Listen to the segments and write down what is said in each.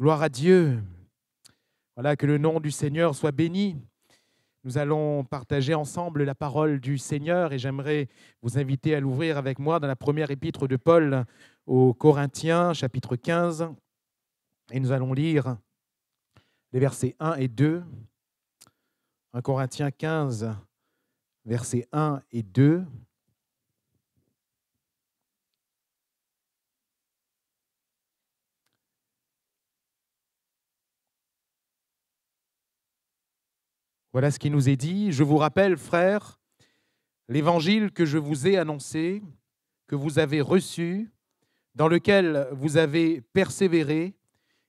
Gloire à Dieu. Voilà, que le nom du Seigneur soit béni. Nous allons partager ensemble la parole du Seigneur et j'aimerais vous inviter à l'ouvrir avec moi dans la première épître de Paul aux Corinthiens, chapitre 15. Et nous allons lire les versets 1 et 2. 1 Corinthiens 15, versets 1 et 2. Voilà ce qui nous est dit. Je vous rappelle, frères, l'évangile que je vous ai annoncé, que vous avez reçu, dans lequel vous avez persévéré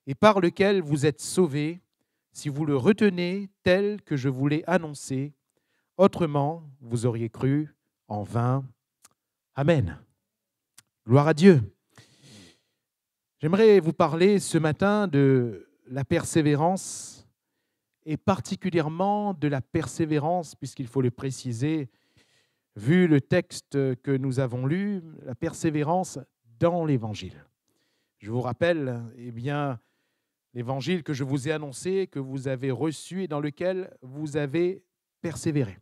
et par lequel vous êtes sauvés, si vous le retenez tel que je vous l'ai annoncé. Autrement, vous auriez cru en vain. Amen. Gloire à Dieu. J'aimerais vous parler ce matin de la persévérance et particulièrement de la persévérance, puisqu'il faut le préciser, vu le texte que nous avons lu, la persévérance dans l'Évangile. Je vous rappelle, l'Évangile que je vous ai annoncé, que vous avez reçu et dans lequel vous avez persévéré.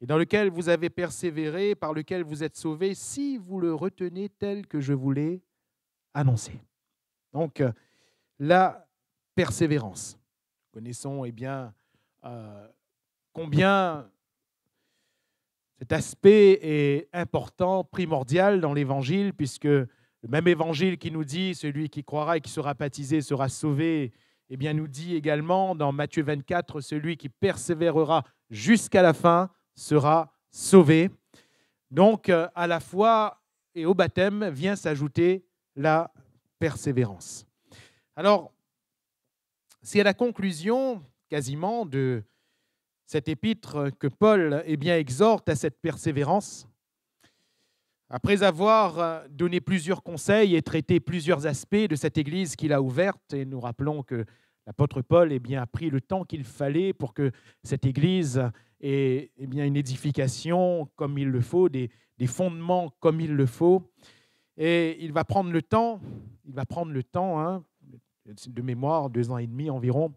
Et dans lequel vous avez persévéré, par lequel vous êtes sauvés, si vous le retenez tel que je vous l'ai annoncé. Donc, la persévérance. Nous connaissons combien cet aspect est important, primordial dans l'Évangile, puisque le même Évangile qui nous dit « celui qui croira et qui sera baptisé sera sauvé », nous dit également dans Matthieu 24 « celui qui persévérera jusqu'à la fin sera sauvé ». Donc, à la foi et au baptême vient s'ajouter la persévérance. Alors, c'est à la conclusion quasiment de cette épître que Paul exhorte à cette persévérance. Après avoir donné plusieurs conseils et traité plusieurs aspects de cette église qu'il a ouverte, et nous rappelons que l'apôtre Paul a pris le temps qu'il fallait pour que cette église ait une édification comme il le faut, des fondements comme il le faut. Et il va prendre le temps, de mémoire, 2 ans et demi environ,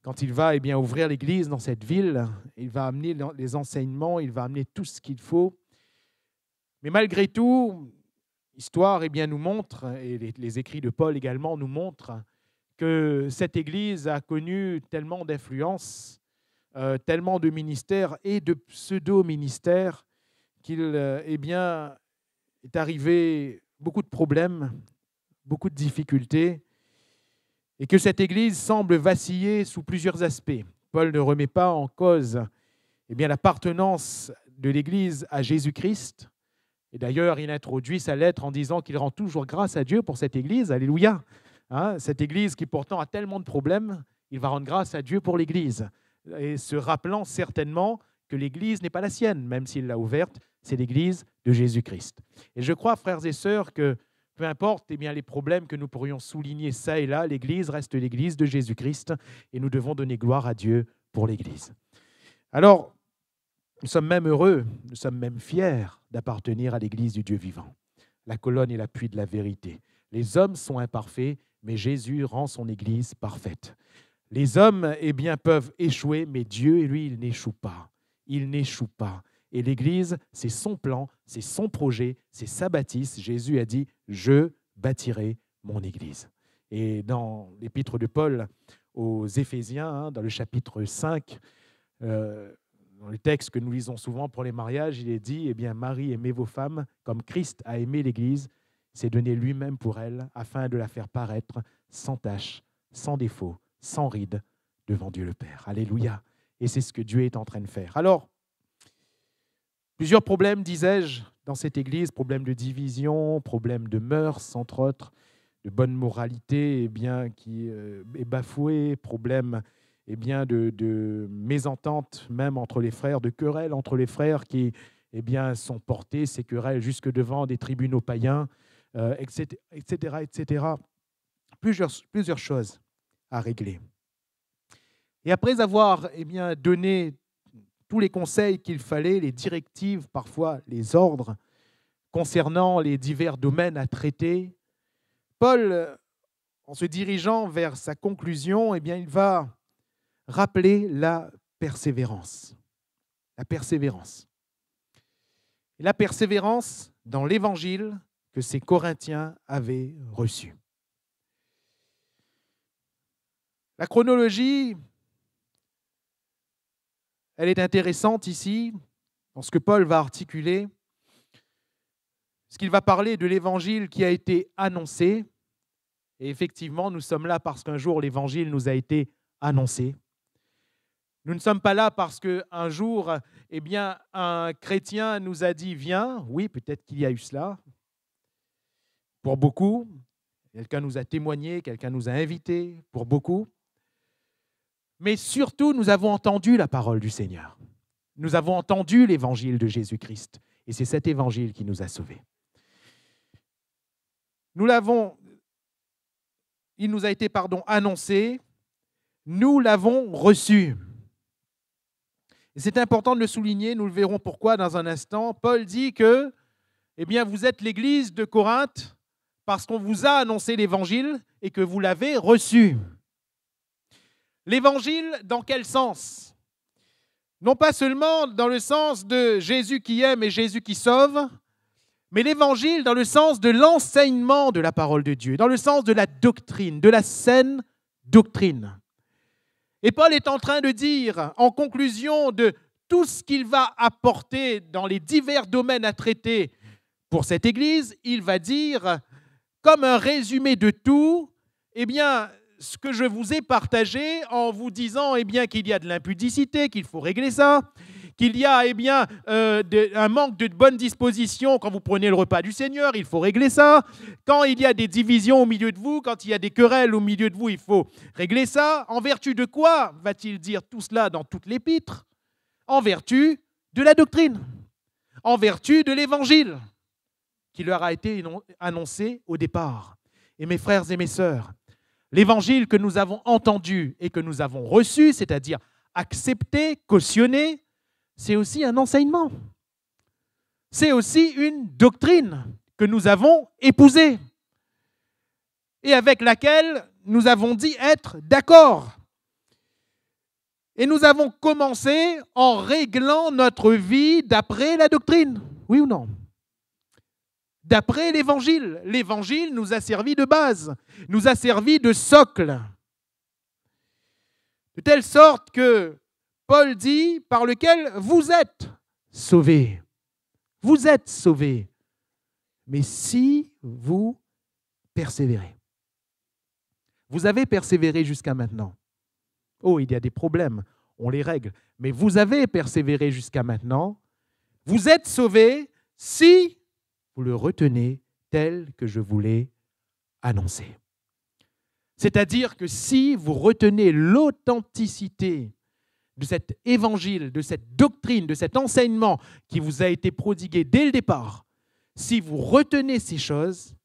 quand il va ouvrir l'église dans cette ville, il va amener les enseignements, il va amener tout ce qu'il faut. Mais malgré tout, l'histoire nous montre, et les écrits de Paul également nous montrent, que cette église a connu tellement d'influence, tellement de ministères et de pseudo-ministères qu'il est arrivé beaucoup de problèmes, beaucoup de difficultés, et que cette Église semble vaciller sous plusieurs aspects. Paul ne remet pas en cause l'appartenance de l'Église à Jésus-Christ. Et d'ailleurs, il introduit sa lettre en disant qu'il rend toujours grâce à Dieu pour cette Église. Alléluia. Cette Église qui pourtant a tellement de problèmes, il va rendre grâce à Dieu pour l'Église. Et se rappelant certainement que l'Église n'est pas la sienne, même s'il l'a ouverte, c'est l'Église de Jésus-Christ. Et je crois, frères et sœurs, que peu importe les problèmes que nous pourrions souligner ça et là, l'Église reste l'Église de Jésus-Christ et nous devons donner gloire à Dieu pour l'Église. Alors, nous sommes même heureux, nous sommes même fiers d'appartenir à l'Église du Dieu vivant, la colonne et l'appui de la vérité. Les hommes sont imparfaits, mais Jésus rend son Église parfaite. Les hommes peuvent échouer, mais Dieu, lui, il n'échoue pas. Il n'échoue pas. Et l'Église, c'est son plan, c'est son projet, c'est sa bâtisse. Jésus a dit « Je bâtirai mon Église ». Et dans l'épître de Paul aux Éphésiens, dans le chapitre 5, dans le texte que nous lisons souvent pour les mariages, il est dit « Marie, aimez vos femmes comme Christ a aimé l'Église, s'est donné lui-même pour elle, afin de la faire paraître sans tache, sans défaut, sans ride, devant Dieu le Père. » Alléluia. Et c'est ce que Dieu est en train de faire. Alors, plusieurs problèmes, disais-je, dans cette Église, problèmes de division, problèmes de mœurs, entre autres, de bonne moralité qui est bafouée, problèmes de mésentente même entre les frères, de querelles entre les frères qui sont portés, ces querelles, jusque devant des tribunaux païens, etc., etc. Plusieurs choses à régler. Et après avoir donné tous les conseils qu'il fallait, les directives, parfois les ordres, concernant les divers domaines à traiter, Paul en se dirigeant vers sa conclusion, eh bien, il va rappeler la persévérance. La persévérance. Et la persévérance dans l'évangile que ces Corinthiens avaient reçu. La chronologie, elle est intéressante ici, dans ce que Paul va articuler, parce qu'il va parler de l'évangile qui a été annoncé. Et effectivement, nous sommes là parce qu'un jour, l'évangile nous a été annoncé. Nous ne sommes pas là parce qu'un jour, eh bien, un chrétien nous a dit « Viens ». Oui, peut-être qu'il y a eu cela. Pour beaucoup, quelqu'un nous a témoigné, quelqu'un nous a invités, pour beaucoup. Mais surtout, nous avons entendu la parole du Seigneur. Nous avons entendu l'évangile de Jésus-Christ. Et c'est cet évangile qui nous a sauvés. Il nous a été annoncé, nous l'avons reçu. Et c'est important de le souligner, nous le verrons pourquoi dans un instant. Paul dit que eh bien, vous êtes l'église de Corinthe parce qu'on vous a annoncé l'évangile et que vous l'avez reçu. L'évangile, dans quel sens? Non pas seulement dans le sens de Jésus qui aime et Jésus qui sauve, mais l'évangile dans le sens de l'enseignement de la parole de Dieu, dans le sens de la doctrine, de la saine doctrine. Et Paul est en train de dire, en conclusion de tout ce qu'il va apporter dans les divers domaines à traiter pour cette Église, il va dire, comme un résumé de tout, eh bien, ce que je vous ai partagé en vous disant eh bien, qu'il y a de l'impudicité, qu'il faut régler ça, qu'il y a eh bien, un manque de bonne disposition quand vous prenez le repas du Seigneur, il faut régler ça. Quand il y a des divisions au milieu de vous, quand il y a des querelles au milieu de vous, il faut régler ça. En vertu de quoi va-t-il dire tout cela dans toute l'épître? En vertu de la doctrine, en vertu de l'évangile qui leur a été annoncé au départ. Et mes frères et mes sœurs, l'évangile que nous avons entendu et que nous avons reçu, c'est-à-dire accepté, cautionné, c'est aussi un enseignement. C'est aussi une doctrine que nous avons épousée et avec laquelle nous avons dit être d'accord. Et nous avons commencé en réglant notre vie d'après la doctrine. Oui ou non? D'après l'Évangile. L'Évangile nous a servi de base, nous a servi de socle. De telle sorte que Paul dit, par lequel vous êtes sauvés. Vous êtes sauvés. Mais si vous persévérez. Vous avez persévéré jusqu'à maintenant. Oh, il y a des problèmes, on les règle. Mais vous avez persévéré jusqu'à maintenant. Vous êtes sauvés si vous le retenez tel que je vous l'ai annoncé. C'est-à-dire que si vous retenez l'authenticité de cet évangile, de cette doctrine, de cet enseignement qui vous a été prodigué dès le départ, si vous retenez ces choses,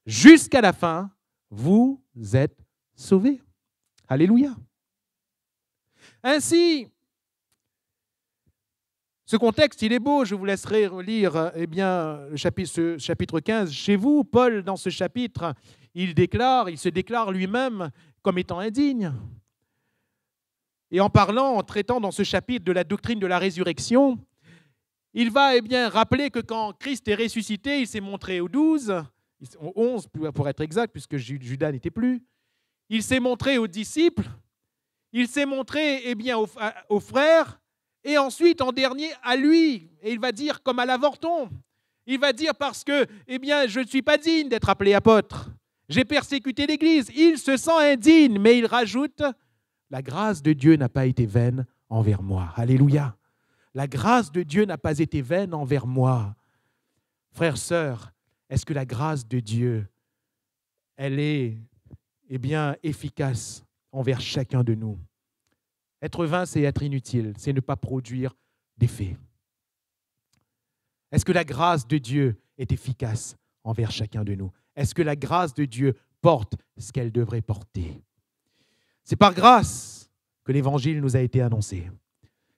jusqu'à la fin, vous êtes sauvés. Alléluia. Ainsi, ce contexte, il est beau, je vous laisserai relire ce chapitre 15 chez vous. Paul, dans ce chapitre, il se déclare lui-même comme étant indigne. Et en traitant dans ce chapitre de la doctrine de la résurrection, il va rappeler que quand Christ est ressuscité, il s'est montré aux 12, aux 11 pour être exact, puisque Judas n'était plus. Il s'est montré aux disciples, il s'est montré aux frères, et ensuite, en dernier, à lui. Et il va dire comme à l'avorton. Il va dire parce que je ne suis pas digne d'être appelé apôtre. J'ai persécuté l'Église. Il se sent indigne, mais il rajoute « La grâce de Dieu n'a pas été vaine envers moi. » Alléluia. La grâce de Dieu n'a pas été vaine envers moi. Frères, sœurs, est-ce que la grâce de Dieu, elle est efficace envers chacun de nous? Être vain, c'est être inutile, c'est ne pas produire d'effet. Est-ce que la grâce de Dieu est efficace envers chacun de nous? Est-ce que la grâce de Dieu porte ce qu'elle devrait porter? C'est par grâce que l'Évangile nous a été annoncé.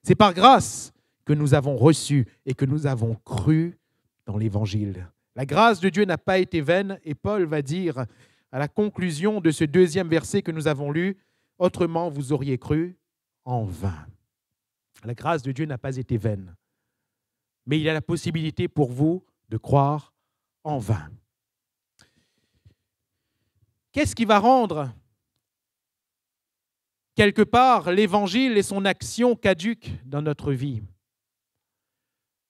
C'est par grâce que nous avons reçu et que nous avons cru dans l'Évangile. La grâce de Dieu n'a pas été vaine et Paul va dire à la conclusion de ce deuxième verset que nous avons lu, « Autrement, vous auriez cru en vain ». La grâce de Dieu n'a pas été vaine, mais il y a la possibilité pour vous de croire en vain. Qu'est-ce qui va rendre quelque part l'Évangile et son action caduques dans notre vie?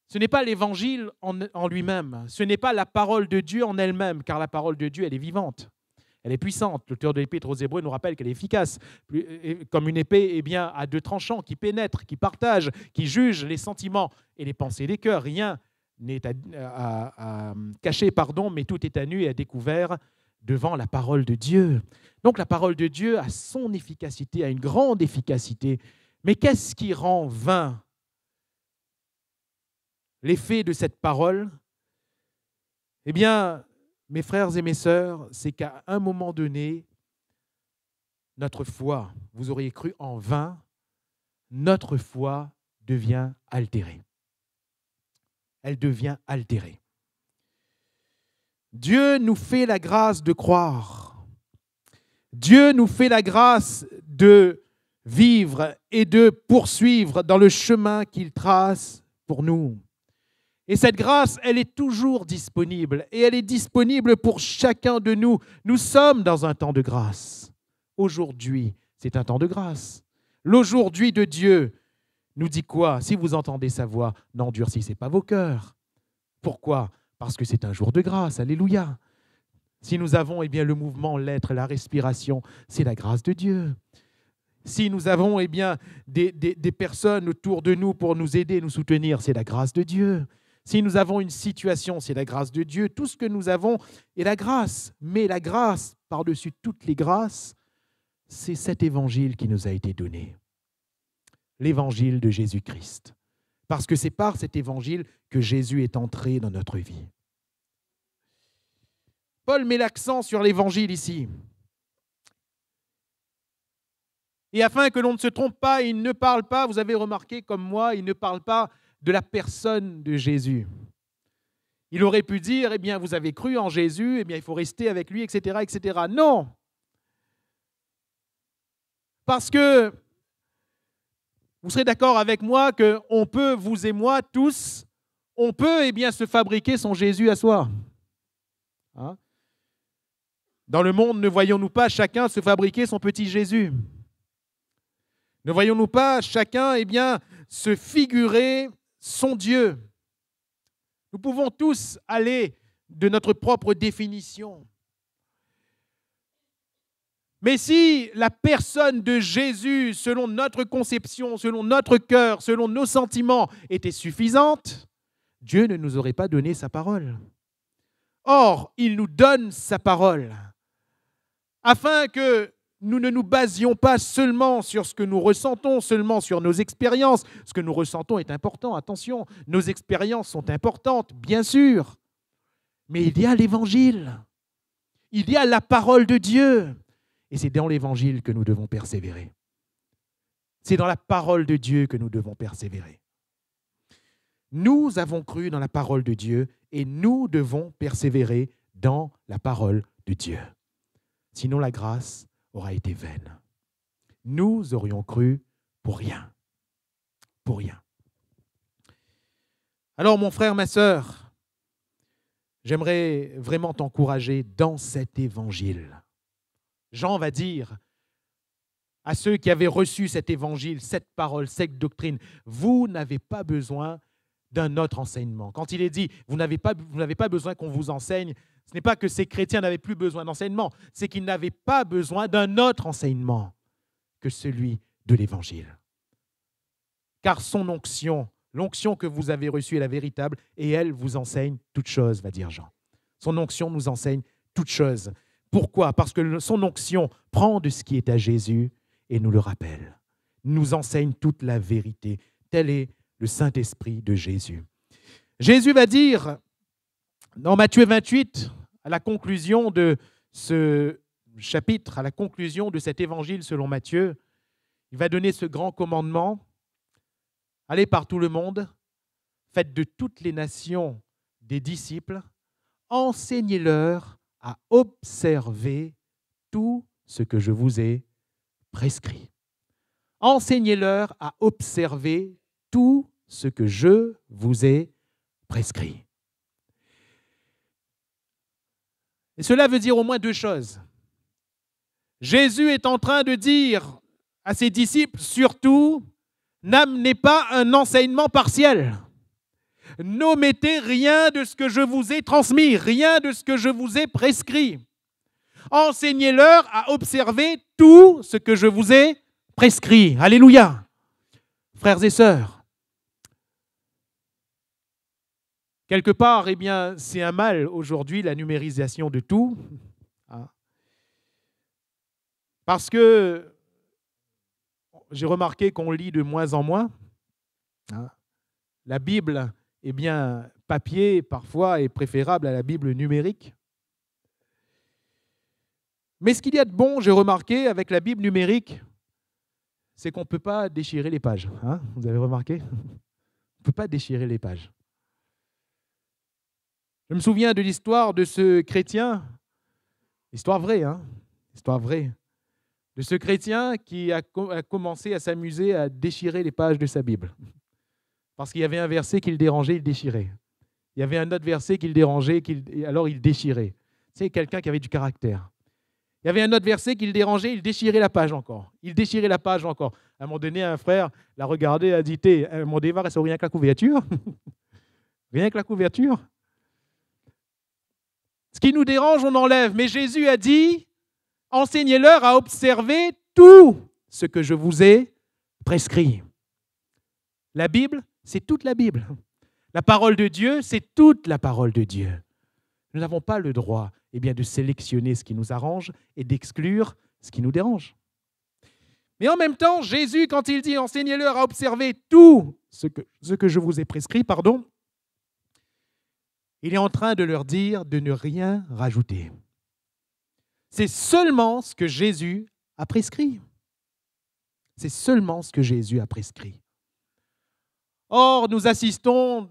Ce n'est pas l'Évangile en lui-même, ce n'est pas la parole de Dieu en elle-même, car la parole de Dieu, elle est vivante, elle est puissante. L'auteur de l'Épître aux Hébreux nous rappelle qu'elle est efficace, comme une épée à deux tranchants, qui pénètre, qui partage, qui juge les sentiments et les pensées des cœurs. Rien n'est à cacher, mais tout est à nu et à découvert devant la parole de Dieu. Donc la parole de Dieu a son efficacité, a une grande efficacité. Mais qu'est-ce qui rend vain l'effet de cette parole? Eh bien, mes frères et mes sœurs, c'est qu'à un moment donné, notre foi, vous auriez cru en vain, notre foi devient altérée. Elle devient altérée. Dieu nous fait la grâce de croire. Dieu nous fait la grâce de vivre et de poursuivre dans le chemin qu'il trace pour nous. Et cette grâce, elle est toujours disponible et elle est disponible pour chacun de nous. Nous sommes dans un temps de grâce. Aujourd'hui, c'est un temps de grâce. L'aujourd'hui de Dieu nous dit quoi? Si vous entendez sa voix, n'endurcissez pas vos cœurs. Pourquoi? Parce que c'est un jour de grâce. Alléluia. Si nous avons le mouvement, l'être, la respiration, c'est la grâce de Dieu. Si nous avons des personnes autour de nous pour nous aider, nous soutenir, c'est la grâce de Dieu. Si nous avons une situation, c'est la grâce de Dieu. Tout ce que nous avons est la grâce. Mais la grâce, par-dessus toutes les grâces, c'est cet évangile qui nous a été donné. L'évangile de Jésus-Christ. Parce que c'est par cet évangile que Jésus est entré dans notre vie. Paul met l'accent sur l'évangile ici. Et afin que l'on ne se trompe pas, il ne parle pas, vous avez remarqué comme moi, il ne parle pas de la personne de Jésus. Il aurait pu dire, vous avez cru en Jésus, il faut rester avec lui, etc., etc. Non! Parce que vous serez d'accord avec moi qu'on peut, vous et moi, tous, on peut se fabriquer son Jésus à soi. Hein? Dans le monde, ne voyons-nous pas chacun se fabriquer son petit Jésus? Ne voyons-nous pas chacun se figurer son Dieu? Nous pouvons tous aller de notre propre définition. Mais si la personne de Jésus, selon notre conception, selon notre cœur, selon nos sentiments, était suffisante, Dieu ne nous aurait pas donné sa parole. Or, il nous donne sa parole afin que nous ne nous basions pas seulement sur ce que nous ressentons, seulement sur nos expériences. Ce que nous ressentons est important, attention, nos expériences sont importantes, bien sûr. Mais il y a l'Évangile, il y a la parole de Dieu. Et c'est dans l'Évangile que nous devons persévérer. C'est dans la parole de Dieu que nous devons persévérer. Nous avons cru dans la parole de Dieu et nous devons persévérer dans la parole de Dieu. Sinon, la grâce aura été vaine. Nous aurions cru pour rien. Pour rien. Alors, mon frère, ma sœur, j'aimerais vraiment t'encourager dans cet évangile. Jean va dire à ceux qui avaient reçu cet évangile, cette parole, cette doctrine, vous n'avez pas besoin d'un autre enseignement. Quand il est dit, vous n'avez pas besoin qu'on vous enseigne, ce n'est pas que ces chrétiens n'avaient plus besoin d'enseignement, c'est qu'ils n'avaient pas besoin d'un autre enseignement que celui de l'évangile. Car son onction, l'onction que vous avez reçue est la véritable et elle vous enseigne toutes choses, va dire Jean. Son onction nous enseigne toutes choses. Pourquoi? Parce que son onction prend de ce qui est à Jésus et nous le rappelle. Nous enseigne toute la vérité. Tel est le Saint-Esprit de Jésus. Jésus va dire, dans Matthieu 28, à la conclusion de ce chapitre, à la conclusion de cet évangile selon Matthieu, il va donner ce grand commandement. Allez par tout le monde, faites de toutes les nations des disciples, enseignez-leur à observer tout ce que je vous ai prescrit. Enseignez-leur à observer tout ce que je vous ai prescrit. Et cela veut dire au moins deux choses. Jésus est en train de dire à ses disciples, surtout, n'amenez pas un enseignement partiel. N'omettez rien de ce que je vous ai transmis, rien de ce que je vous ai prescrit. Enseignez-leur à observer tout ce que je vous ai prescrit. Alléluia. Frères et sœurs, quelque part, eh bien, c'est un mal aujourd'hui, la numérisation de tout. Parce que j'ai remarqué qu'on lit de moins en moins. La Bible, eh bien, papier, parfois, est préférable à la Bible numérique. Mais ce qu'il y a de bon, j'ai remarqué, avec la Bible numérique, c'est qu'on ne peut pas déchirer les pages. Vous avez remarqué ? On ne peut pas déchirer les pages. Je me souviens de l'histoire de ce chrétien, histoire vraie, histoire vraie, de ce chrétien qui a commencé à s'amuser à déchirer les pages de sa Bible. Parce qu'il y avait un verset qui le dérangeait, il déchirait. Il y avait un autre verset qui le dérangeait, alors il déchirait. C'est quelqu'un qui avait du caractère. Il y avait un autre verset qui le dérangeait, il déchirait la page encore. Il déchirait la page encore. À un moment donné, un frère l'a regardé et a dit « Mon dévar, c'est rien que la couverture. » Rien que la couverture. Ce qui nous dérange, on enlève. Mais Jésus a dit « Enseignez-leur à observer tout ce que je vous ai prescrit. » La Bible, c'est toute la Bible. La parole de Dieu, c'est toute la parole de Dieu. Nous n'avons pas le droit de sélectionner ce qui nous arrange et d'exclure ce qui nous dérange. Mais en même temps, Jésus, quand il dit « Enseignez-leur à observer tout ce que je vous ai prescrit », il est en train de leur dire de ne rien rajouter. C'est seulement ce que Jésus a prescrit. C'est seulement ce que Jésus a prescrit. Or, nous assistons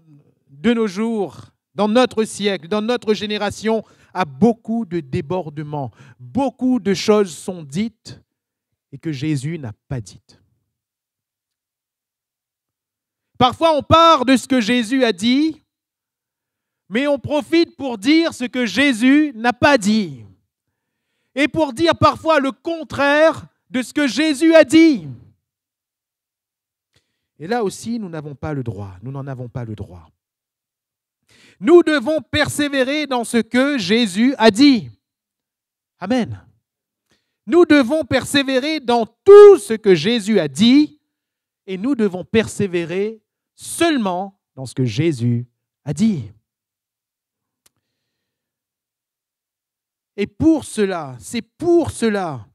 de nos jours, dans notre siècle, dans notre génération, à beaucoup de débordements. Beaucoup de choses sont dites et que Jésus n'a pas dites. Parfois, on part de ce que Jésus a dit, mais on profite pour dire ce que Jésus n'a pas dit. Et pour dire parfois le contraire de ce que Jésus a dit. Et là aussi, nous n'avons pas le droit. Nous n'en avons pas le droit. Nous devons persévérer dans ce que Jésus a dit. Amen. Nous devons persévérer dans tout ce que Jésus a dit et nous devons persévérer seulement dans ce que Jésus a dit. Et pour cela, c'est pour cela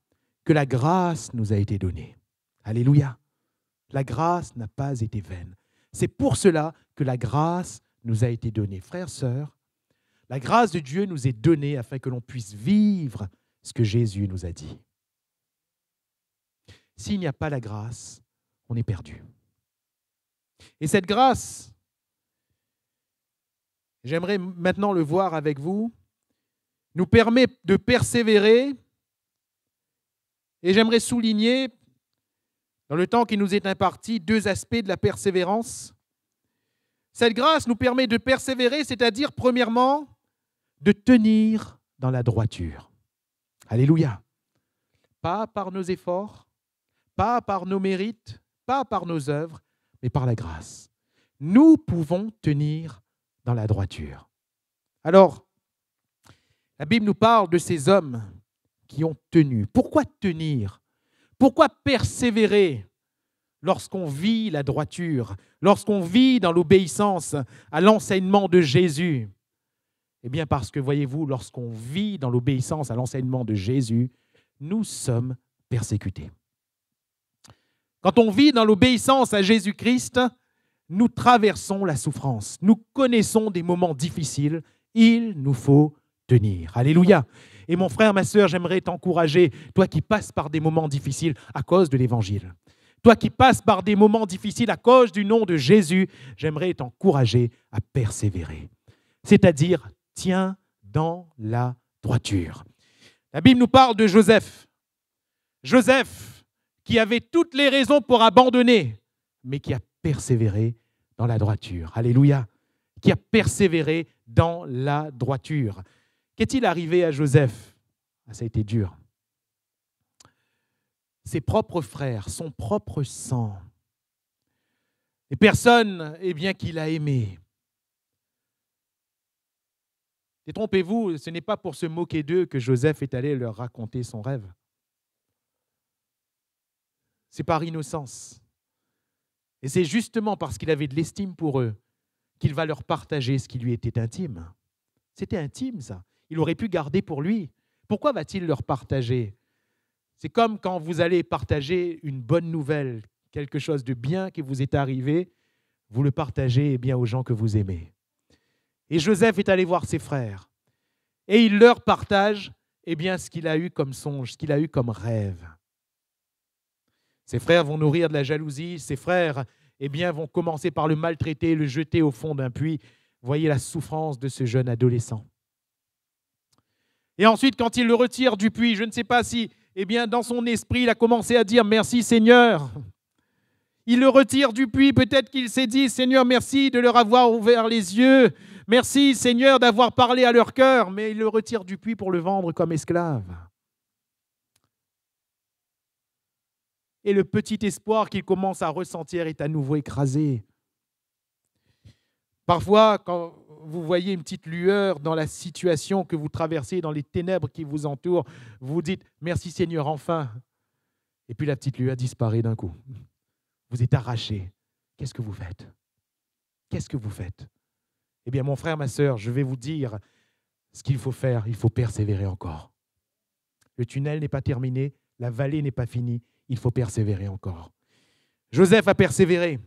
que la grâce nous a été donnée. Alléluia. La grâce n'a pas été vaine. C'est pour cela que la grâce nous a été donnée. Frères, sœurs, la grâce de Dieu nous est donnée afin que l'on puisse vivre ce que Jésus nous a dit. S'il n'y a pas la grâce, on est perdu. Et cette grâce, j'aimerais maintenant le voir avec vous, nous permet de persévérer. Et j'aimerais souligner, dans le temps qui nous est imparti, deux aspects de la persévérance. Cette grâce nous permet de persévérer, c'est-à-dire, premièrement, de tenir dans la droiture. Alléluia. Pas par nos efforts, pas par nos mérites, pas par nos œuvres, mais par la grâce. Nous pouvons tenir dans la droiture. Alors, la Bible nous parle de ces hommes qui ont tenu. Pourquoi tenir? Pourquoi persévérer lorsqu'on vit la droiture, lorsqu'on vit dans l'obéissance à l'enseignement de Jésus? Eh bien parce que, voyez-vous, lorsqu'on vit dans l'obéissance à l'enseignement de Jésus, nous sommes persécutés. Quand on vit dans l'obéissance à Jésus-Christ, nous traversons la souffrance. Nous connaissons des moments difficiles. Il nous faut tenir. Alléluia. Et mon frère, ma sœur, j'aimerais t'encourager, toi qui passes par des moments difficiles à cause de l'Évangile, toi qui passes par des moments difficiles à cause du nom de Jésus, j'aimerais t'encourager à persévérer. C'est-à-dire, tiens dans la droiture. La Bible nous parle de Joseph. Joseph qui avait toutes les raisons pour abandonner, mais qui a persévéré dans la droiture. Alléluia. Qui a persévéré dans la droiture. Qu'est-il arrivé à Joseph? Ça a été dur. Ses propres frères, son propre sang, les personnes qu'il a aimées. Détrompez-vous, ce n'est pas pour se moquer d'eux que Joseph est allé leur raconter son rêve. C'est par innocence. Et c'est justement parce qu'il avait de l'estime pour eux qu'il va leur partager ce qui lui était intime. C'était intime, ça. Il aurait pu garder pour lui. Pourquoi va-t-il leur partager? C'est comme quand vous allez partager une bonne nouvelle, quelque chose de bien qui vous est arrivé, vous le partagez aux gens que vous aimez. Et Joseph est allé voir ses frères. Et il leur partage ce qu'il a eu comme songe, ce qu'il a eu comme rêve. Ses frères vont nourrir de la jalousie, ses frères vont commencer par le maltraiter, le jeter au fond d'un puits. Voyez la souffrance de ce jeune adolescent. Et ensuite, quand il le retire du puits, je ne sais pas si, dans son esprit, il a commencé à dire « Merci Seigneur ». Il le retire du puits, peut-être qu'il s'est dit « Seigneur, merci de leur avoir ouvert les yeux. Merci Seigneur d'avoir parlé à leur cœur. » Mais il le retire du puits pour le vendre comme esclave. Et le petit espoir qu'il commence à ressentir est à nouveau écrasé. Parfois, quand vous voyez une petite lueur dans la situation que vous traversez, dans les ténèbres qui vous entourent, vous vous dites « Merci Seigneur, enfin !» Et puis la petite lueur disparaît d'un coup. Vous êtes arraché. Qu'est-ce que vous faites? Qu'est-ce que vous faites? Mon frère, ma sœur, je vais vous dire ce qu'il faut faire. Il faut persévérer encore. Le tunnel n'est pas terminé, la vallée n'est pas finie. Il faut persévérer encore. Joseph a persévéré.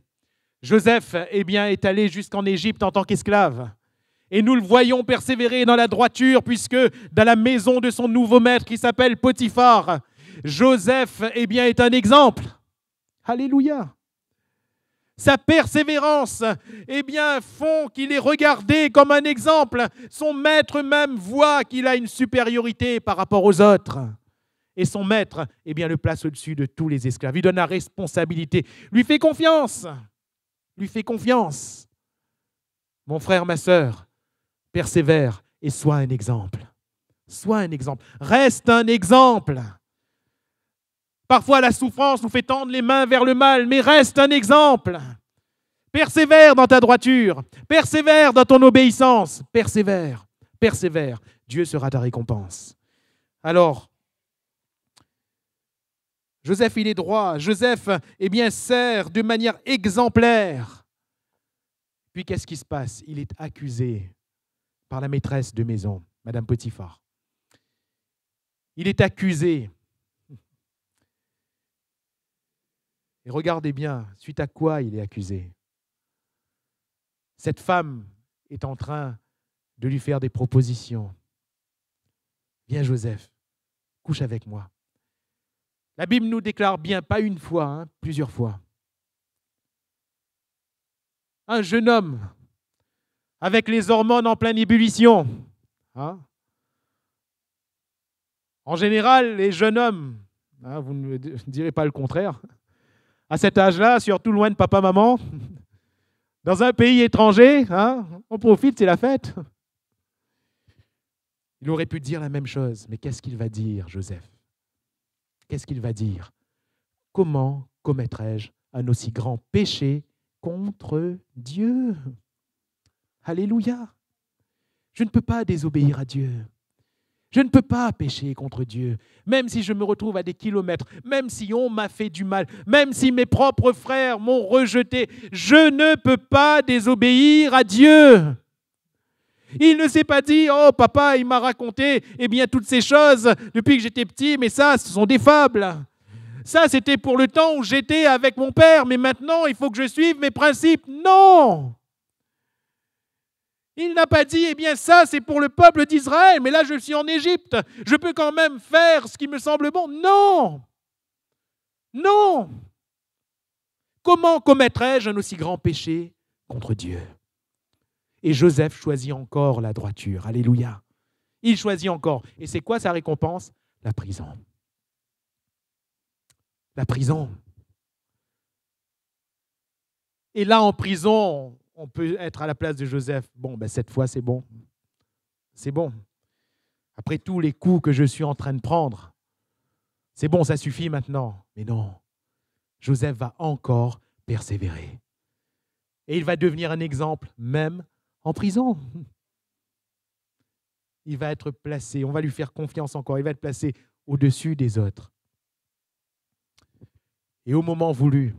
Joseph est allé jusqu'en Égypte en tant qu'esclave. Et nous le voyons persévérer dans la droiture, puisque dans la maison de son nouveau maître qui s'appelle Potiphar, Joseph est un exemple. Alléluia. Sa persévérance font qu'il est regardé comme un exemple. Son maître même voit qu'il a une supériorité par rapport aux autres. Et son maître le place au-dessus de tous les esclaves. Il donne la responsabilité. Lui fait confiance. Lui fait confiance. Mon frère, ma sœur, persévère et sois un exemple. Sois un exemple. Reste un exemple. Parfois, la souffrance nous fait tendre les mains vers le mal, mais reste un exemple. Persévère dans ta droiture. Persévère dans ton obéissance. Persévère. Persévère. Dieu sera ta récompense. Alors, Joseph, il est droit. Joseph, sert de manière exemplaire. Puis, qu'est-ce qui se passe? Il est accusé par la maîtresse de maison, Madame Potiphar. Il est accusé. Et regardez bien, suite à quoi il est accusé? Cette femme est en train de lui faire des propositions. Viens, Joseph, couche avec moi. La Bible nous déclare bien, pas une fois, plusieurs fois. Un jeune homme avec les hormones en pleine ébullition. En général, les jeunes hommes, vous ne direz pas le contraire, à cet âge-là, surtout loin de papa, maman, dans un pays étranger, on profite, c'est la fête. Il aurait pu dire la même chose, mais qu'est-ce qu'il va dire, Joseph? Qu'est-ce qu'il va dire? Comment commettrais-je un aussi grand péché contre Dieu? Alléluia! Je ne peux pas désobéir à Dieu. Je ne peux pas pécher contre Dieu, même si je me retrouve à des kilomètres, même si on m'a fait du mal, même si mes propres frères m'ont rejeté. Je ne peux pas désobéir à Dieu. Il ne s'est pas dit « Oh, papa, il m'a raconté toutes ces choses depuis que j'étais petit, mais ça, ce sont des fables. Ça, c'était pour le temps où j'étais avec mon père, mais maintenant, il faut que je suive mes principes. » Non! Il n'a pas dit « ça, c'est pour le peuple d'Israël, mais là, je suis en Égypte. Je peux quand même faire ce qui me semble bon. » Non! Non! Comment commettrais-je un aussi grand péché contre Dieu? Et Joseph choisit encore la droiture. Alléluia. Il choisit encore. Et c'est quoi sa récompense? La prison. La prison. Et là, en prison, on peut être à la place de Joseph. Bon, ben cette fois, c'est bon. C'est bon. Après tous les coups que je suis en train de prendre, c'est bon, ça suffit maintenant. Mais non, Joseph va encore persévérer. Et il va devenir un exemple, même en prison. Il va être placé, on va lui faire confiance encore, il va être placé au-dessus des autres. Et au moment voulu,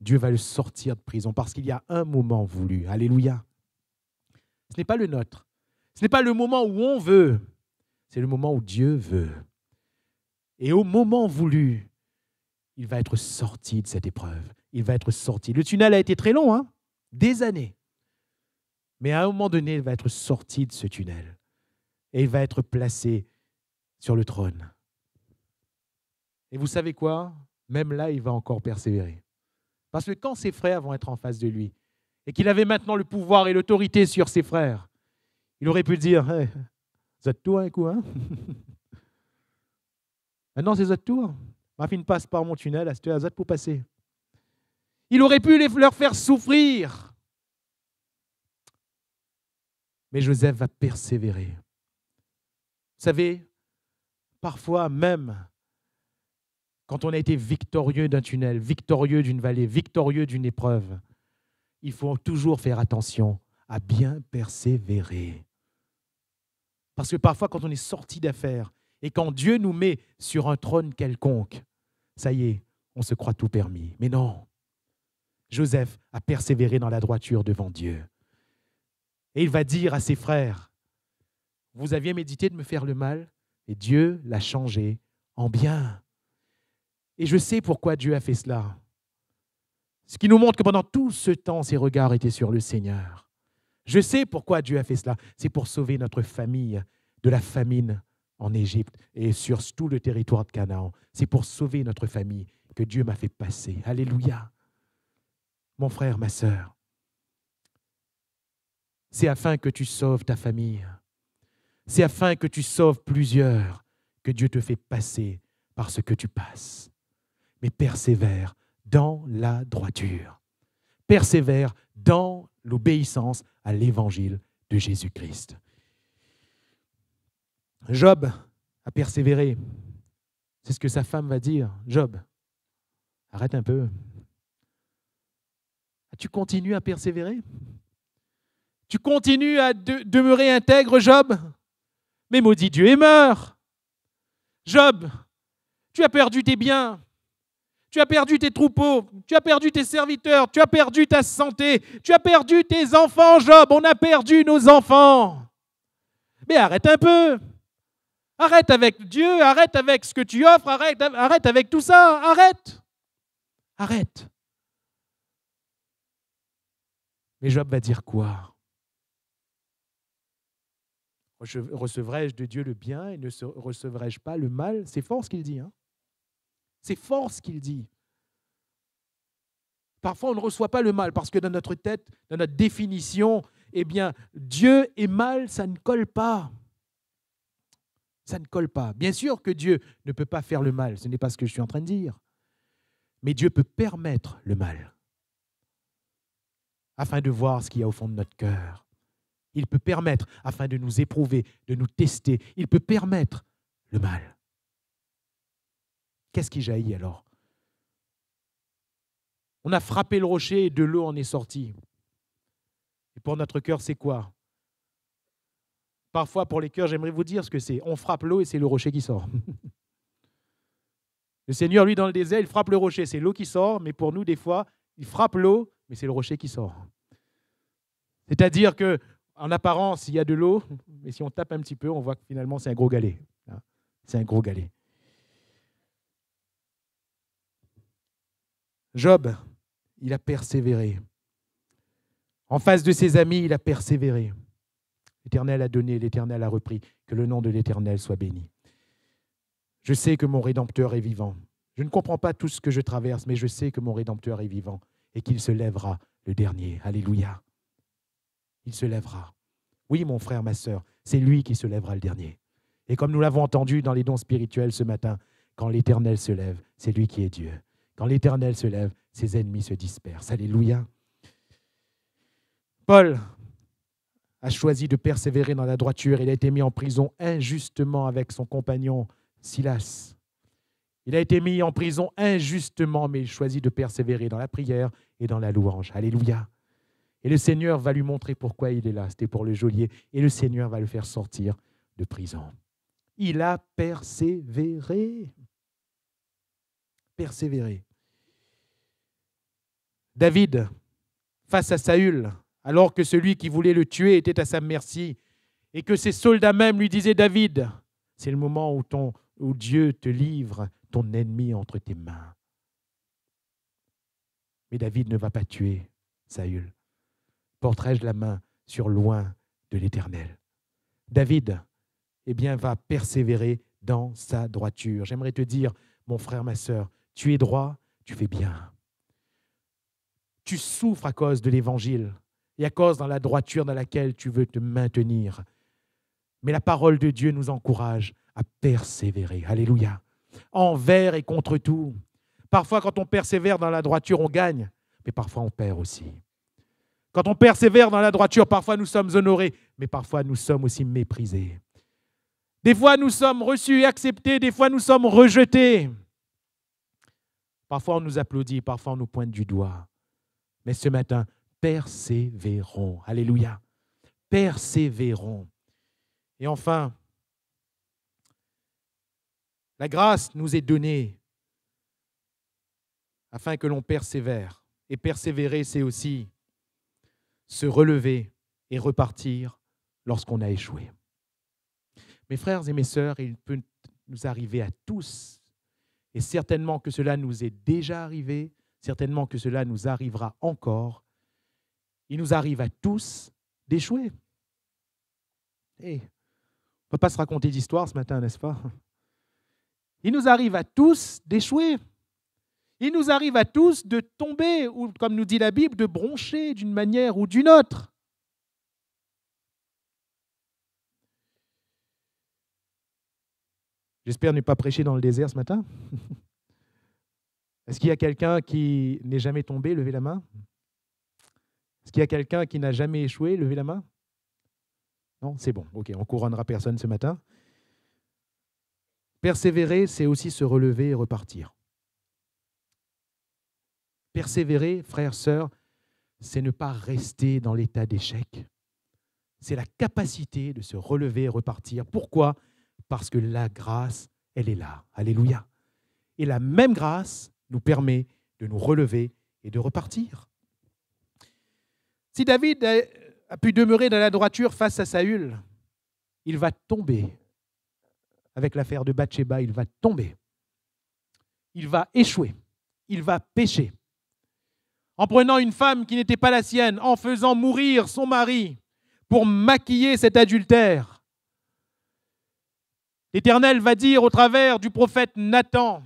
Dieu va le sortir de prison parce qu'il y a un moment voulu. Alléluia. Ce n'est pas le nôtre. Ce n'est pas le moment où on veut. C'est le moment où Dieu veut. Et au moment voulu, il va être sorti de cette épreuve. Il va être sorti. Le tunnel a été très long, hein? Des années. Mais à un moment donné, il va être sorti de ce tunnel. Et il va être placé sur le trône. Et vous savez quoi? Même là, il va encore persévérer. Parce que quand ses frères vont être en face de lui, et qu'il avait maintenant le pouvoir et l'autorité sur ses frères, il aurait pu dire, hey, vous êtes tout un coup, hein? Maintenant, c'est votre tour. Ma fille ne passe pas mon tunnel, à cette heure, pour passer. Il aurait pu leur faire souffrir. Mais Joseph va persévérer. Vous savez, parfois même, quand on a été victorieux d'un tunnel, victorieux d'une vallée, victorieux d'une épreuve, il faut toujours faire attention à bien persévérer. Parce que parfois, quand on est sorti d'affaires et quand Dieu nous met sur un trône quelconque, ça y est, on se croit tout permis. Mais non, Joseph a persévéré dans la droiture devant Dieu. Et il va dire à ses frères, vous aviez médité de me faire le mal, et Dieu l'a changé en bien. Et je sais pourquoi Dieu a fait cela. Ce qui nous montre que pendant tout ce temps, ses regards étaient sur le Seigneur. Je sais pourquoi Dieu a fait cela. C'est pour sauver notre famille de la famine en Égypte et sur tout le territoire de Canaan. C'est pour sauver notre famille que Dieu m'a fait passer. Alléluia. Mon frère, ma sœur, c'est afin que tu sauves ta famille. C'est afin que tu sauves plusieurs que Dieu te fait passer par ce que tu passes. Mais persévère dans la droiture. Persévère dans l'obéissance à l'évangile de Jésus-Christ. Job a persévéré. C'est ce que sa femme va dire. Job, arrête un peu. Tu continues à persévérer? Tu continues à demeurer intègre, Job? Mais maudit Dieu et meurs. Job, tu as perdu tes biens. Tu as perdu tes troupeaux, tu as perdu tes serviteurs, tu as perdu ta santé, tu as perdu tes enfants, Job, on a perdu nos enfants. Mais arrête un peu. Arrête avec Dieu, arrête avec ce que tu offres, arrête avec tout ça, arrête. Arrête. Mais Job va dire quoi? Recevrai-je de Dieu le bien et ne recevrai-je pas le mal? C'est fort ce qu'il dit, hein? C'est fort ce qu'il dit. Parfois, on ne reçoit pas le mal parce que dans notre tête, dans notre définition, eh bien, Dieu et mal, ça ne colle pas. Ça ne colle pas. Bien sûr que Dieu ne peut pas faire le mal, ce n'est pas ce que je suis en train de dire. Mais Dieu peut permettre le mal afin de voir ce qu'il y a au fond de notre cœur. Il peut permettre afin de nous éprouver, de nous tester. Il peut permettre le mal. Qu'est-ce qui jaillit alors? On a frappé le rocher et de l'eau en est sortie. Et pour notre cœur, c'est quoi? Parfois, pour les cœurs, j'aimerais vous dire ce que c'est. On frappe l'eau et c'est le rocher qui sort. Le Seigneur, lui, dans le désert, il frappe le rocher, c'est l'eau qui sort, mais pour nous, des fois, il frappe l'eau, mais c'est le rocher qui sort. C'est-à-dire qu'en apparence, il y a de l'eau, mais si on tape un petit peu, on voit que finalement, c'est un gros galet. C'est un gros galet. Job, il a persévéré. En face de ses amis, il a persévéré. L'Éternel a donné, l'Éternel a repris. Que le nom de l'Éternel soit béni. Je sais que mon Rédempteur est vivant. Je ne comprends pas tout ce que je traverse, mais je sais que mon Rédempteur est vivant et qu'il se lèvera le dernier. Alléluia. Il se lèvera. Oui, mon frère, ma sœur, c'est lui qui se lèvera le dernier. Et comme nous l'avons entendu dans les dons spirituels ce matin, quand l'Éternel se lève, c'est lui qui est Dieu. Quand l'Éternel se lève, ses ennemis se dispersent. Alléluia. Paul a choisi de persévérer dans la droiture. Il a été mis en prison injustement avec son compagnon Silas. Il a été mis en prison injustement, mais il choisit de persévérer dans la prière et dans la louange. Alléluia. Et le Seigneur va lui montrer pourquoi il est là. C'était pour le geôlier. Et le Seigneur va le faire sortir de prison. Il a persévéré. Persévéré. David, face à Saül, alors que celui qui voulait le tuer était à sa merci, et que ses soldats même lui disaient, David, c'est le moment où Dieu te livre ton ennemi entre tes mains. Mais David ne va pas tuer Saül. Porterai-je la main sur loin de l'Éternel? David, va persévérer dans sa droiture. J'aimerais te dire, mon frère, ma sœur, tu es droit, tu fais bien. Tu souffres à cause de l'Évangile et à cause de la droiture dans laquelle tu veux te maintenir. Mais la parole de Dieu nous encourage à persévérer. Alléluia. Envers et contre tout. Parfois, quand on persévère dans la droiture, on gagne, mais parfois on perd aussi. Quand on persévère dans la droiture, parfois nous sommes honorés, mais parfois nous sommes aussi méprisés. Des fois, nous sommes reçus et acceptés, des fois, nous sommes rejetés. Parfois, on nous applaudit, parfois, on nous pointe du doigt. Mais ce matin, persévérons. Alléluia. Persévérons. Et enfin, la grâce nous est donnée afin que l'on persévère. Et persévérer, c'est aussi se relever et repartir lorsqu'on a échoué. Mes frères et mes sœurs, il peut nous arriver à tous, et certainement que cela nous est déjà arrivé, certainement que cela nous arrivera encore. Il nous arrive à tous d'échouer. Et on ne peut pas se raconter d'histoire ce matin, n'est-ce pas? Il nous arrive à tous d'échouer. Il nous arrive à tous de tomber, ou comme nous dit la Bible, de broncher d'une manière ou d'une autre. J'espère ne pas prêcher dans le désert ce matin. Est-ce qu'il y a quelqu'un qui n'est jamais tombé? Levez la main. Est-ce qu'il y a quelqu'un qui n'a jamais échoué? Levez la main. Non, c'est bon. Ok, on ne couronnera personne ce matin. Persévérer, c'est aussi se relever et repartir. Persévérer, frères, sœurs, c'est ne pas rester dans l'état d'échec. C'est la capacité de se relever et repartir. Pourquoi? Parce que la grâce, elle est là. Alléluia. Et la même grâce nous permet de nous relever et de repartir. Si David a pu demeurer dans la droiture face à Saül, il va tomber. Avec l'affaire de Bathsheba, il va tomber. Il va échouer. Il va pécher. En prenant une femme qui n'était pas la sienne, en faisant mourir son mari pour maquiller cet adultère. L'Éternel va dire au travers du prophète Nathan,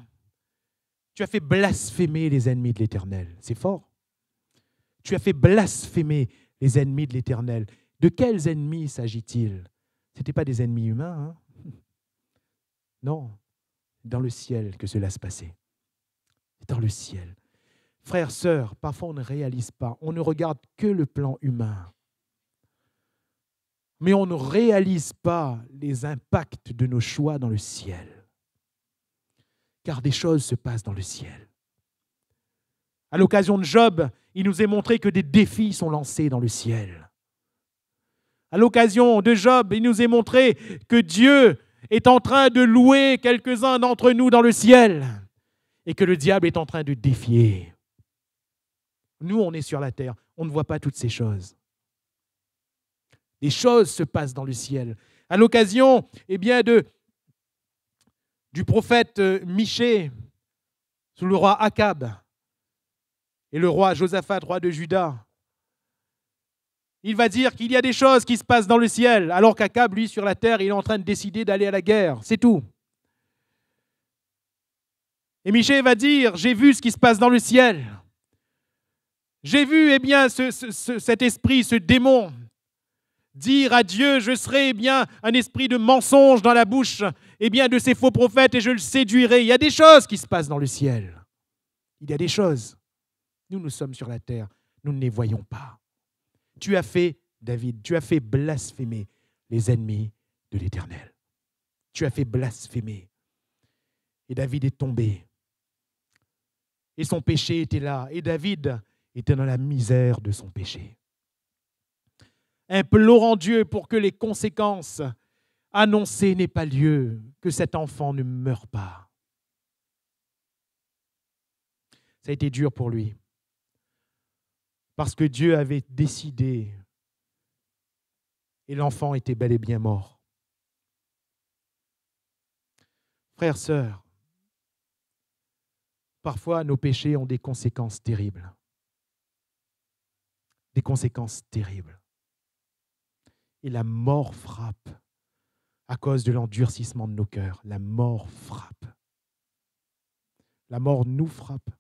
tu as fait blasphémer les ennemis de l'Éternel. C'est fort. Tu as fait blasphémer les ennemis de l'Éternel. De quels ennemis s'agit-il? Ce n'étaient pas des ennemis humains. Non, dans le ciel que cela se passait. Dans le ciel. Frères, sœurs, parfois on ne réalise pas. On ne regarde que le plan humain. Mais on ne réalise pas les impacts de nos choix dans le ciel. Car des choses se passent dans le ciel. À l'occasion de Job, il nous est montré que des défis sont lancés dans le ciel. À l'occasion de Job, il nous est montré que Dieu est en train de louer quelques-uns d'entre nous dans le ciel et que le diable est en train de défier. Nous, on est sur la terre, on ne voit pas toutes ces choses. Des choses se passent dans le ciel. À l'occasion, du prophète Michée sous le roi Akab et le roi Josaphat, roi de Juda, il va dire qu'il y a des choses qui se passent dans le ciel, alors qu'Akab, lui, sur la terre, il est en train de décider d'aller à la guerre. C'est tout. Et Michée va dire, j'ai vu ce qui se passe dans le ciel. J'ai vu cet esprit, ce démon, dire à Dieu, je serai bien un esprit de mensonge dans la bouche bien de ces faux prophètes et je le séduirai. Il y a des choses qui se passent dans le ciel. Il y a des choses. Nous sommes sur la terre, nous ne les voyons pas. Tu as fait, David, tu as fait blasphémer les ennemis de l'Éternel. Tu as fait blasphémer. Et David est tombé. Et son péché était là. Et David était dans la misère de son péché. Implorant Dieu pour que les conséquences annoncées n'aient pas lieu, que cet enfant ne meure pas. Ça a été dur pour lui. Parce que Dieu avait décidé et l'enfant était bel et bien mort. Frères, sœurs, parfois nos péchés ont des conséquences terribles. Des conséquences terribles. Et la mort frappe à cause de l'endurcissement de nos cœurs. La mort frappe. La mort nous frappe.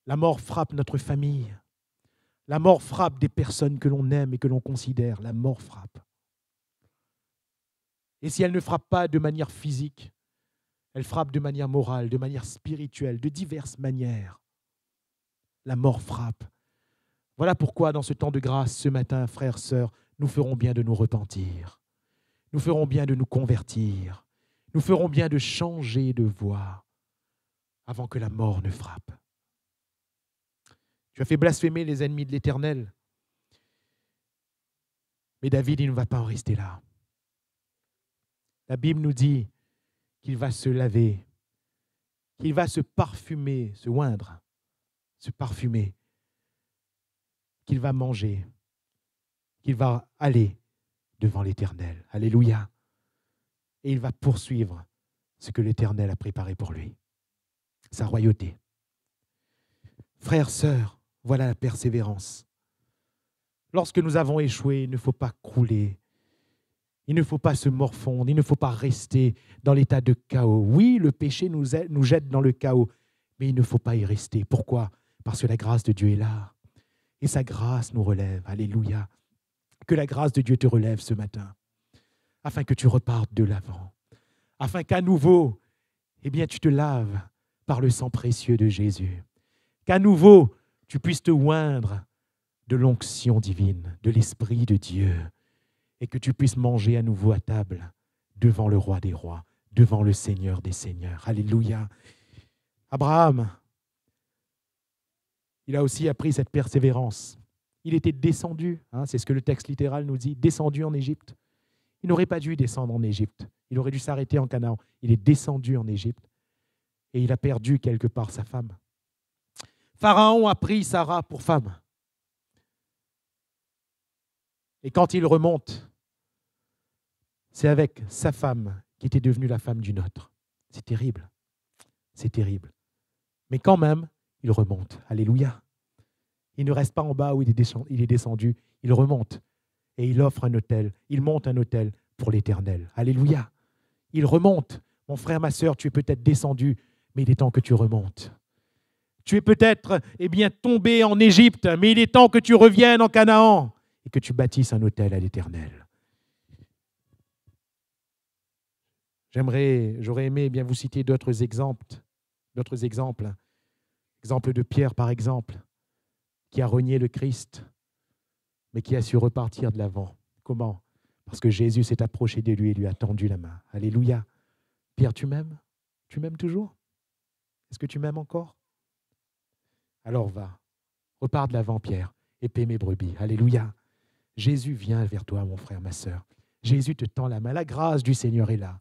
La mort frappe notre famille. La mort frappe des personnes que l'on aime et que l'on considère. La mort frappe. Et si elle ne frappe pas de manière physique, elle frappe de manière morale, de manière spirituelle, de diverses manières. La mort frappe. Voilà pourquoi, dans ce temps de grâce, ce matin, frères, sœurs, nous ferons bien de nous repentir. Nous ferons bien de nous convertir. Nous ferons bien de changer de voie avant que la mort ne frappe. Tu as fait blasphémer les ennemis de l'Éternel. Mais David, il ne va pas en rester là. La Bible nous dit qu'il va se laver, qu'il va se parfumer, se oindre, se parfumer, qu'il va manger, qu'il va aller devant l'Éternel. Alléluia. Et il va poursuivre ce que l'Éternel a préparé pour lui, sa royauté. Frères, sœurs, voilà la persévérance. Lorsque nous avons échoué, il ne faut pas crouler. Il ne faut pas se morfondre, il ne faut pas rester dans l'état de chaos. Oui, le péché nous jette dans le chaos, mais il ne faut pas y rester. Pourquoi? Parce que la grâce de Dieu est là. Et sa grâce nous relève. Alléluia. Que la grâce de Dieu te relève ce matin, afin que tu repartes de l'avant, afin qu'à nouveau, tu te laves par le sang précieux de Jésus. Qu'à nouveau, tu puisses te oindre de l'onction divine, de l'Esprit de Dieu, et que tu puisses manger à nouveau à table devant le Roi des rois, devant le Seigneur des seigneurs. Alléluia. Abraham, il a aussi appris cette persévérance. Il était descendu, c'est ce que le texte littéral nous dit, descendu en Égypte. Il n'aurait pas dû descendre en Égypte. Il aurait dû s'arrêter en Canaan. Il est descendu en Égypte et il a perdu quelque part sa femme. Pharaon a pris Sarah pour femme. Et quand il remonte, c'est avec sa femme qui était devenue la femme d'une autre. C'est terrible. C'est terrible. Mais quand même, il remonte. Alléluia. Il ne reste pas en bas où il est descendu. Il remonte et il offre un autel. Il monte un autel pour l'Éternel. Alléluia. Il remonte. Mon frère, ma sœur, tu es peut-être descendu, mais il est temps que tu remontes. Tu es peut-être tombé en Égypte, mais il est temps que tu reviennes en Canaan et que tu bâtisses un autel à l'Éternel. J'aurais aimé vous citer d'autres exemples. Exemple de Pierre, par exemple, qui a renié le Christ, mais qui a su repartir de l'avant. Comment? Parce que Jésus s'est approché de lui et lui a tendu la main. Alléluia. Pierre, tu m'aimes? Tu m'aimes toujours? Est-ce que tu m'aimes encore? Alors va, repars de l'avant, Pierre, et paie mes brebis. Alléluia. Jésus vient vers toi, mon frère, ma sœur. Jésus te tend la main. La grâce du Seigneur est là,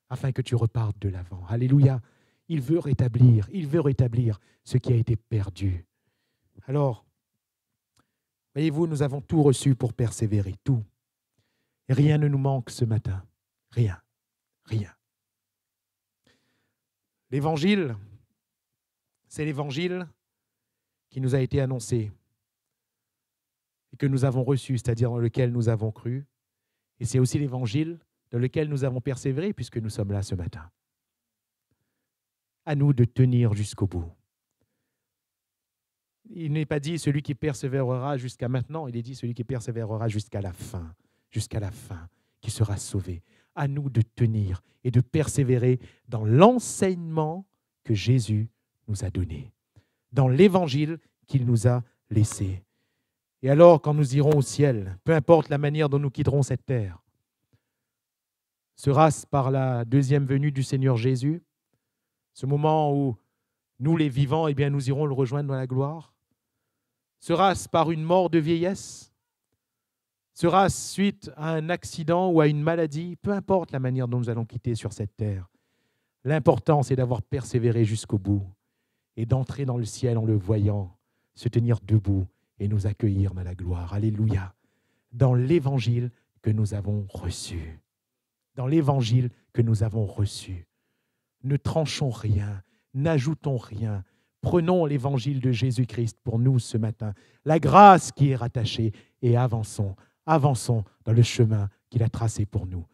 afin que tu repartes de l'avant. Alléluia. Il veut rétablir ce qui a été perdu. Alors, voyez-vous, nous avons tout reçu pour persévérer, tout. Et rien ne nous manque ce matin. Rien. Rien. L'évangile, c'est l'évangile qui nous a été annoncé et que nous avons reçu, c'est-à-dire dans lequel nous avons cru. Et c'est aussi l'évangile dans lequel nous avons persévéré puisque nous sommes là ce matin. À nous de tenir jusqu'au bout. Il n'est pas dit celui qui persévérera jusqu'à maintenant, il est dit celui qui persévérera jusqu'à la fin, qui sera sauvé. À nous de tenir et de persévérer dans l'enseignement que Jésus nous a donné, dans l'évangile qu'il nous a laissé. Et alors, quand nous irons au ciel, peu importe la manière dont nous quitterons cette terre, sera-ce par la deuxième venue du Seigneur Jésus, ce moment où nous, les vivants, eh bien, nous irons le rejoindre dans la gloire? Sera-ce par une mort de vieillesse? Sera-ce suite à un accident ou à une maladie? Peu importe la manière dont nous allons quitter sur cette terre. L'important, c'est d'avoir persévéré jusqu'au bout et d'entrer dans le ciel en le voyant, se tenir debout et nous accueillir dans la gloire. Alléluia. Dans l'évangile que nous avons reçu. Dans l'évangile que nous avons reçu. Ne tranchons rien, n'ajoutons rien. Prenons l'évangile de Jésus-Christ pour nous ce matin, la grâce qui est rattachée, et avançons dans le chemin qu'il a tracé pour nous.